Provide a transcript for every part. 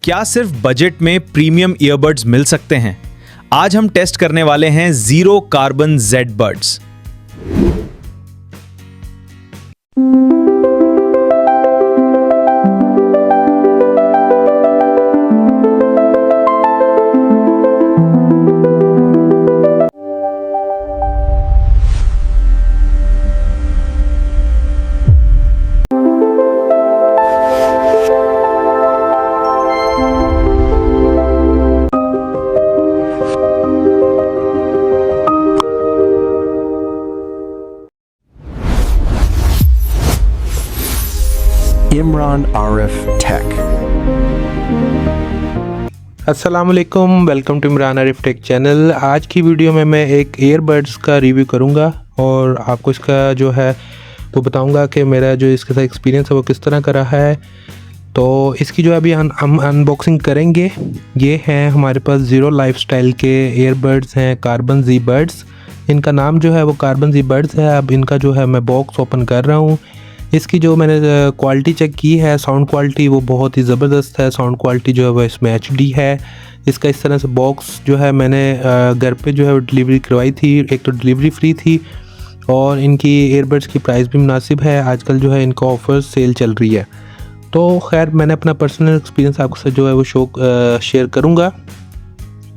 क्या सिर्फ बजट में प्रीमियम ईयरबड्स मिल सकते हैं? आज हम टेस्ट करने वाले हैं zero carbon Z buds. Imran Arif Tech। अस्सलाम वालेकुम, welcome to Imran Arif Tech channel. आज की वीडियो में मैं एक ईयरबड्स का रिव्यू करूंगा और आपको इसका जो है वो बताऊंगा कि मेरा जो इसके साथ एक्सपीरियंस है वो किस तरह का रहा है। तो इसकी जो अभी हम अनबॉक्सिंग करेंगे। ये हैं हमारे पास ज़ीरो लाइफस्टाइल के ईयरबड्स हैं, कार्बन जी बड्स। इनका नाम जो है वो कार्बन जी बड्स है। अब इनका जो है मैं बॉक्स ओपन कर रहा हूँ। इसकी जो मैंने क्वालिटी चेक की है, साउंड क्वालिटी वो बहुत ही ज़बरदस्त है। साउंड क्वालिटी जो है वो इसमें HD है। इसका इस तरह से बॉक्स जो है मैंने घर पे जो है वो डिलीवरी करवाई थी। एक तो डिलीवरी फ्री थी और इनकी ईयरबड्स की प्राइस भी मुनासिब है। आजकल जो है इनका ऑफर सेल चल रही है। तो खैर मैंने अपना पर्सनल एक्सपीरियंस आपके साथ जो है वो शेयर करूँगा।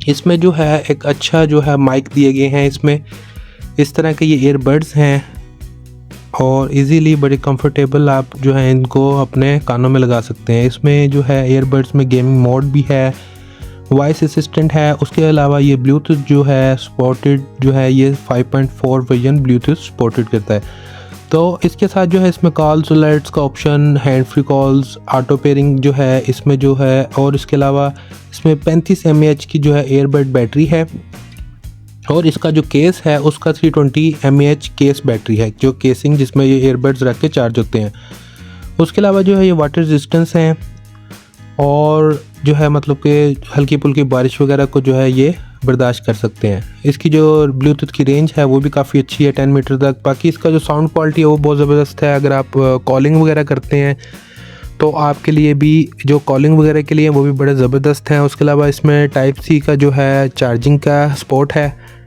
इसमें जो है एक अच्छा जो है माइक दिए गए हैं। इसमें इस तरह के ये ईयरबड्स हैं और इजीली बड़े कंफर्टेबल आप जो है इनको अपने कानों में लगा सकते हैं। इसमें जो है ईयरबड्स में गेमिंग मोड भी है, वॉइस असिस्टेंट है। उसके अलावा ये ब्लूटूथ जो है सपोर्टेड जो है, ये 5.4 वर्जन ब्लूटूथ सपोर्टेड करता है। तो इसके साथ जो है इसमें कॉल्स अलर्ट्स का option, hand free calls, auto pairing जो है इसमें जो है, और इसके अलावा इसमें 35 mAh की जो है ईयरबड बैटरी है। और इसका जो केस है उसका 320 mAh केस बैटरी है, जो केसिंग जिसमें ये ईयरबड्स रख के चार्ज होते हैं। उसके अलावा जो है ये वाटर रेजिस्टेंस हैं और जो है मतलब कि हल्की फुल्की बारिश वगैरह को जो है ये बर्दाश्त कर सकते हैं। इसकी जो ब्लूटूथ की रेंज है वो भी काफ़ी अच्छी है, 10 मीटर तक। बाकी इसका जो साउंड क्वालिटी है वो बहुत ज़बरदस्त है। अगर आप कॉलिंग वगैरह करते हैं तो आपके लिए भी जो कॉलिंग वगैरह के लिए वो भी बड़े ज़बरदस्त हैं। उसके अलावा इसमें Type-C का जो है चार्जिंग का सपोर्ट है।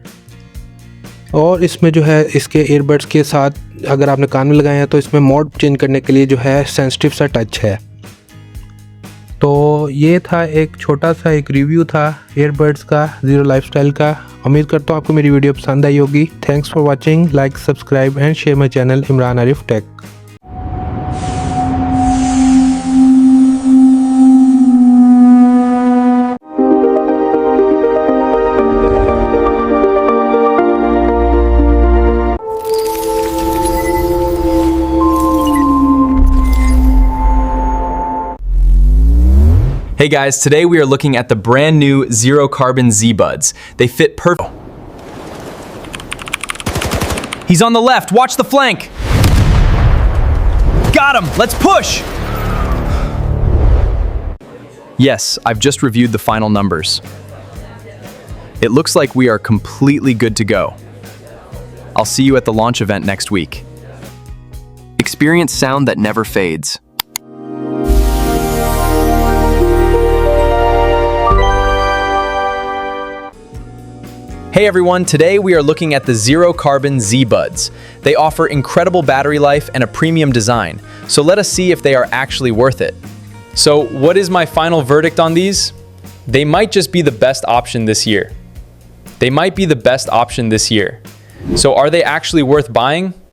और इसमें जो है इसके ईयरबड्स के साथ अगर आपने कान में लगाए हैं तो इसमें मोड चेंज करने के लिए जो है सेंसिटिव सा टच है। तो ये था एक छोटा सा एक रिव्यू था ईयरबड्स का, ज़ीरो लाइफस्टाइल का। उम्मीद करता हूँ आपको मेरी वीडियो पसंद आई होगी। Thanks for watching. Like, subscribe and share my channel Imran Arif Tech. Hey guys, today we are looking at the brand new Zero Carbon Z Buds. They fit perfect. He's on the left, watch the flank. Got him, let's push. Yes, I've just reviewed the final numbers. It looks like we are completely good to go. I'll see you at the launch event next week. Experience sound that never fades. Hey everyone, today we are looking at the Zero Carbon Z Buds. They offer incredible battery life and a premium design, so let us see if they are actually worth it. So what is my final verdict on these? They might just be the best option this year. So are they actually worth buying?